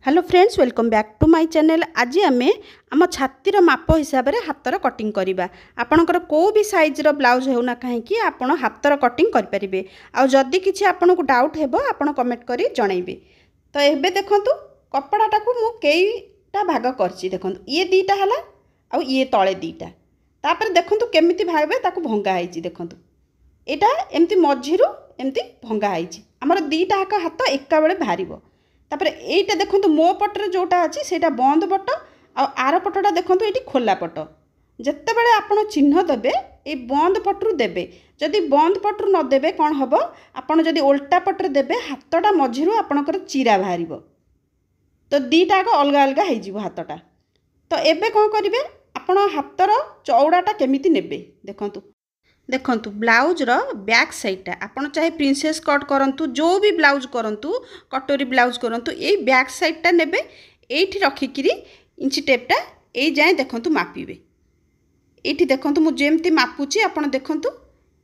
Hello friends welcome back to my channel. आज आम आम छातीर माप हिसाब से हाथर कटिंग करवा। आपणकर को भी साइज्र ब्लाउज होना कहीं आप हाथर कटिंग करेंगे। आदि किसी आपन को डाउट हो आप कमेंट कर जनइबे। तो ये देखूँ कपड़ाटा को मुझा भाग कर देखूँ ये दीटा है आ ये तले दीटा तापर देखूँ केमी भाव भंगाई देखूँ यहाँ एमती मझीरु एमती भंगाई आमर दीटा हाथ एका बेले बाहर। तापर एटा देखो मो पटर जोटा अच्छी से बंद पट आर पटटा देखो ये खोला पट। जिते बड़े आपड़ चिन्ह देवे ये बंद पटरू देवे। जदि बंद पटरू नदेवे कौन हम आपड़ जदि उल्टा पटर देवे हाथटा मझीरु आपणकर चिरा बाहर। तो दीटा अलग अलग हो हाथटा। तो एबे कौन करेंगे आपण हाथर चौड़ाटा केमिति नेबे देखूँ देखूँ ब्लाउजर बैक साइडटा आपड़ चाहे प्रिंसेस कट करूँ जो भी ब्लाउज करूँ कटोरी ब्लाउज करूँ ये बैक साइडटा नेबे ये रखिकी इंची टेपटा ये जाए देखूँ मापिबे। ये देखूँ मुझे मापुची आप देखूँ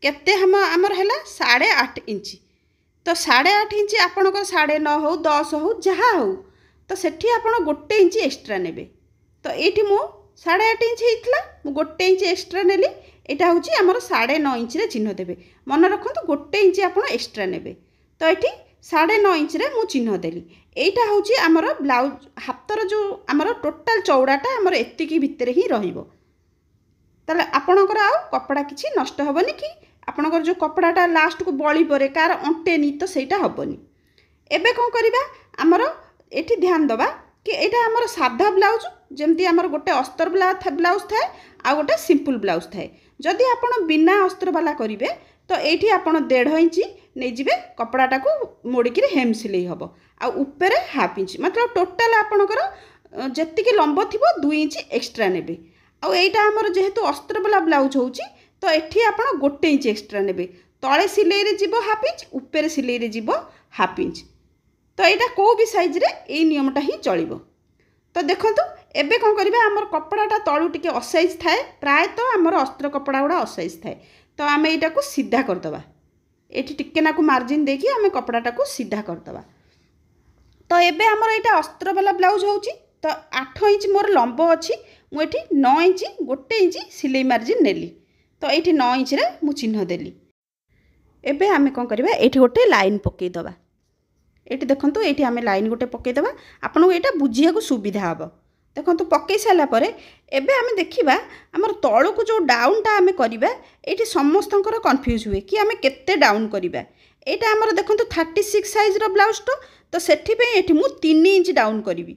केते हम आमर है 8.5 इंची। तो 8.5 इंची आपणकर 9.5 हो 10 हो जहाँ हो तो सेठी आप 1 इंची एक्सट्रा नेबे। तो ये मु 8.5 इंची होता मुझे 1 इंची एक्सट्रा नेली। यहाँ हूँ आमर 9.5 इंची चिन्ह देवे। मन रखु 1 इंची आप एक्सट्रा नेबे। तो ये 9.5 इंची मु चिन्ह देली। यहाँ हूँ आमर ब्लाउज हाथर जो आमर टोटाल चौड़ाटा आमर एतिकी भितर ही रहिबो। ताले आपणकर आउ कपड़ा किछि नष्ट हेबनी कि आपणकर जो कपड़ाटा लास्ट को बली परे कार अंटेनी तो सेटा हेबनी। एबे कौन करिबा आमर एठी ध्यान दबा कि एटा आमर साधा ब्लाउज जमती आमर गोटे अस्तर ब्लाउज थाए आ गोटे सिंपल ब्लाउज थाए। जदि आपण बिना अस्तर वाला करेंगे तो ये आपण 1.5 इंची नहीं जाए कपड़ाटा को मोड़िकी हेम सिलाई हम आउे 1/2 इंच मतलब टोटाल आपणकर जी लंब थी 2 इंची एक्सट्रा नेबे। आईटा आमर जेहेतु अस्तर वाला ब्लाउज हो तो ये आप 1 इंच एक्सट्रा नेबे। तले सिलाई जीव 1/2 इंच ऊपर सिलाई जीव 1/2 इंच। तो यहाँ कौ भी साइज रे ये नियमटा ही चलो। तो देखो एबे कौन करिबा आमर कपड़ाटा तलू टिके असाइज थाए प्रायतः आमर अस्त्र कपड़ा गुड़ा असाइज थाए। तो आम यहाँ को सीधा करदे ये टिके नाकु मार्जिन देकी आम कपड़ाटा को सीधा करदे। तो एबे आमर यहाँ अस्त्र वाला ब्लाउज हो तो 8 इंच मोर लंब अच्छी मुझे 9 इंची 1 इंची सिलाई मार्जिन नेली। तो ये 9 इंच रे मु चिन्ह देली। एबे आम कौन करिबा ये गोटे लाइन पकईदबा। ये देखो ये आम लाइन गोटे पकईदबा आपको यहाँ बुझिया सुविधा हम। देखो पकई सारापर एबे आम देखा आमर तलू को जो डाउनटा आम करवा ये समस्त कन्फ्यूज हुए कि आम केते डाउन करवा। यहाँ आमर देखो 36 साइज्र ब्लाउज तो सेठिपे ये मु 3 इंच डाउन करी।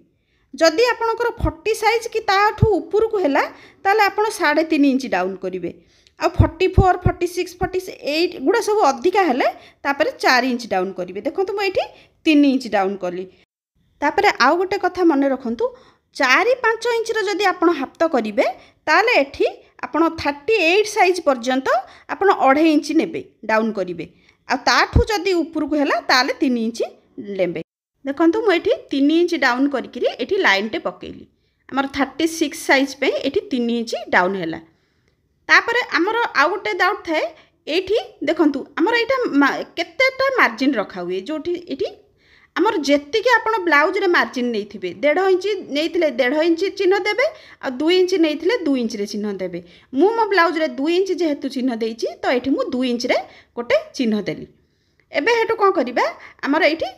जदि आपणकर 40 साइज कि ताठू ऊपर को है ताले आप 3.5 इंच डाउन करेंगे। आ 44 46 48 गुड़ा सब अधिका हेले तापर 4 इंच डाउन करेंगे। देखो मुझे 3 इंच डाउन कली। तापर आउ गोटे कथा मन रखु 4-5 इंचर जदि आप हाथ करेंगे ताले एठी आपण 38 साइज पर्यंत आप 2.5 इंच नेबे डाउन करेंगे। आठू जदि ऊपर को है ताले 3 इंच नेबे। देखो मुझे 3 इंच डाउन करी लाइनटे पकेली आमर 36 साइज पे ये 3 इंच डाउन है। तापर आमर आउ गोटे डाउट थाए ये देखु आमर यहाँ केतेटा मार्जिन रखा हुए जो ये आमर जेति आप ब्लाउज रे मार्जिन नहीं थे 1.5 इंच नहीं 1.5 इंच चिन्ह देवे आ 2 इंच नहीं 2 इंच रे चिन्ह देवे। मु मो ब्लाउज रे 2 इंच जेहेतु चिन्ह देइछि तो ये मु 2 इंच रे गोटे चिन्ह देली। एबे हेटु कौन करिबा आमर ये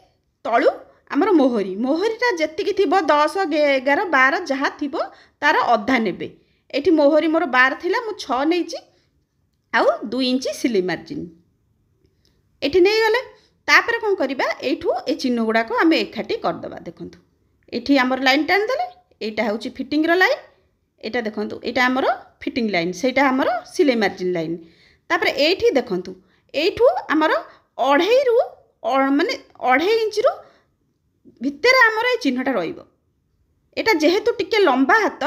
तलू आमर मोहरी मोहरीटा जी थी 10 11 12 जहाँ थी तार अधा नेबे। ये मोहरी मोर 12 थिला मु 6 नहीं आउ 2 इंच सिलाई मार्जिन ये नहीं गले। तापर कौन करिबा एठू ए चिन्ह गुड़ाक आम एकाठी करदे। देखो ये आमर लाइन टाणीदे यहाँ हूँ फिटिंग लाइन यहाँ देखो यहाँ आमर फिटिंग लाइन से आमर सिलाई मार्जिन लाइन। तापर ये देखो यू आमर 2.5 रु माने 2.5 इंच रु भितर आमर ये चिन्हटा रहा जेहेतु टिके लंबा हाथ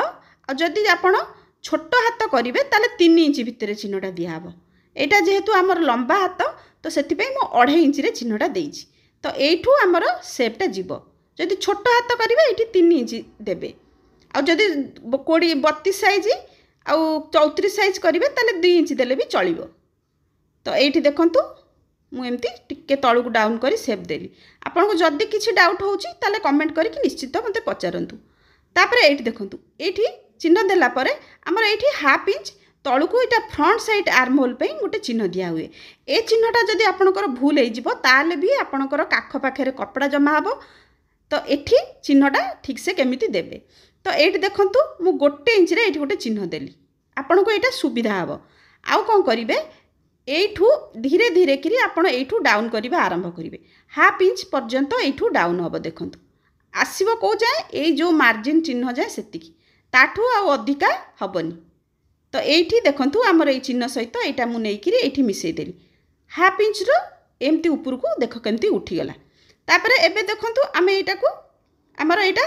आदि आपण छोट हाथ करेंगे ताले 3 इंच भितर चिन्हटा दिहब। यहाँ जेहेतु आमर लंबा हाथ तो से 2.5 इंच रे चिन्हटा देइछि। तो यू आमर सेपटा जीव जदि छोट हाथ करेंगे ये 3 इंच देवे आदि 32 साइज आउ 34 साइज करेंगे ताले 2 इंच देले भी चलिबो। तो ये देखंतु ମୁଁ ଏମିତି ଟିକେ ତଳକୁ ଡାଉନ୍ କରି ସେପ୍ ଦେଲି। ଆପଣଙ୍କୁ ଯଦି କିଛି ଡାଉଟ୍ ହେଉଛି ତାହେଲେ କମେଣ୍ଟ କରିକି ନିଶ୍ଚିତ ମୋତେ ପଚାରନ୍ତୁ। ତାପରେ ଏଇଠି ଦେଖନ୍ତୁ, ଏଇଠି ଚିହ୍ନ ଦେଲା ପରେ ଆମର ଏଇଠି ହାଫ୍ ଇଞ୍ଚ ତଳକୁ ଏଇଟା ଫ୍ରଣ୍ଟ ସାଇଡ୍ ଆର୍ମ ହୋଲ୍ ପାଇଁ ଗୋଟେ ଚିହ୍ନ ଦିଆ ହୁଏ। ଏ ଚିହ୍ନଟା ଯଦି ଆପଣଙ୍କର ଭୁଲ ହେଇଯିବ ତାହେଲେ ବି ଆପଣଙ୍କର କାଖ ପାଖରେ କପଡ଼ା ଜମା ହେବ। ତ ଏଠି ଚିହ୍ନଟା ଠିକ୍ସେ କେମିତି ଦେବେ। ତ ଏଇଠି ଦେଖନ୍ତୁ ମୁଁ 1 ଇଞ୍ଚରେ ଏଇଠି ଗୋଟେ ଚିହ୍ନ ଦେଲି, ଆପଣଙ୍କୁ ଏଇଟା ସୁବିଧା ହେବ। ଆଉ କ'ଣ କରିବେ, এইঠু ধীরে ধীরে কিরি ଆପଣ এইঠୁ ডাউন କରିବା ଆରମ୍ଭ କରିବେ। ହାଫ୍ ଇଞ୍ଚ ପର୍ଯ୍ୟନ୍ତ এইଠୁ ডাউন ହେବ। ଦେଖନ୍ତୁ ଆସିବ କେଉଁ ଯାଏଁ, ଏଇ ଯେଉଁ ମାର୍ଜିନ୍ ଚିହ୍ନ ଯାଏଁ ସେତିକି, ତାଠୁ ଆଉ ଅଧିକା ହେବନି। ତ এইଠି ଦେଖନ୍ତୁ ଆମର ଏଇ ଚିହ୍ନ ସହିତ ଏଇଟା ମୁଁ ନେଇକିରି এইଠି ମିଶାଇ ଦେଲି। ହାଫ୍ ଇଞ୍ଚର ଏମିତି ଉପରକୁ ଦେଖ କେମିତି ଉଠିଗଲା। ତାପରେ ଏବେ ଦେଖନ୍ତୁ ଆମେ ଏଇଟାକୁ ଆମର ଏଇଟା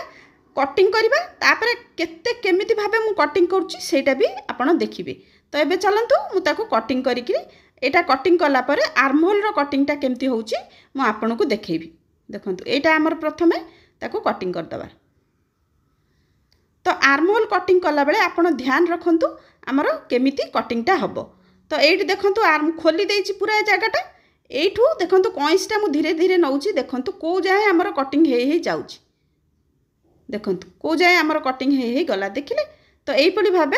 କଟିଂ କରିବା। ତାପରେ କେତେ କେମିତି ଭାବେ ମୁଁ କଟିଂ କରୁଛି ସେଇଟା ବି ଆପଣ ଦେଖିବେ। ତ ଏବେ ଚାଲନ୍ତୁ ମୁଁ ତାକୁ କଟିଂ କରିକିରି ଏଇଟା କଟିଂ କଲା ପରେ ଆର୍ମହୋଲ୍ର କଟିଂଟା କେମିତି ହେଉଛି ମୁଁ ଆପଣଙ୍କୁ ଦେଖେଇବି। ଦେଖନ୍ତୁ ଏଇଟା ଆମର ପ୍ରଥମେ ତାକୁ କଟିଂ କରିଦେବା। ତ ଆର୍ମହୋଲ୍ କଟିଂ କଲାବେଳେ ଆପଣ ଧ୍ୟାନ ରଖନ୍ତୁ ଆମର କେମିତି କଟିଂଟା ହେବ। ତ ଏଇଠି ଦେଖନ୍ତୁ ଆର୍ମ ଖୋଲି ଦେଇଛି ପୁରା ଏ ଜାଗାଟା। এইଠୁ ଦେଖନ୍ତୁ କଇଁଚିଟା ମୁଁ ଧୀରେ ଧୀରେ ନେଉଛି। ଦେଖନ୍ତୁ କେଉଁ ଯାଏଁ ଆମର କଟିଂ ହେଇ ଯାଉଛି। ଦେଖନ୍ତୁ କେଉଁ ଯାଏଁ ଆମର କଟିଂ ହେଇ ଗଲା, ଦେଖିଲେ? ତ এইପରି ଭାବେ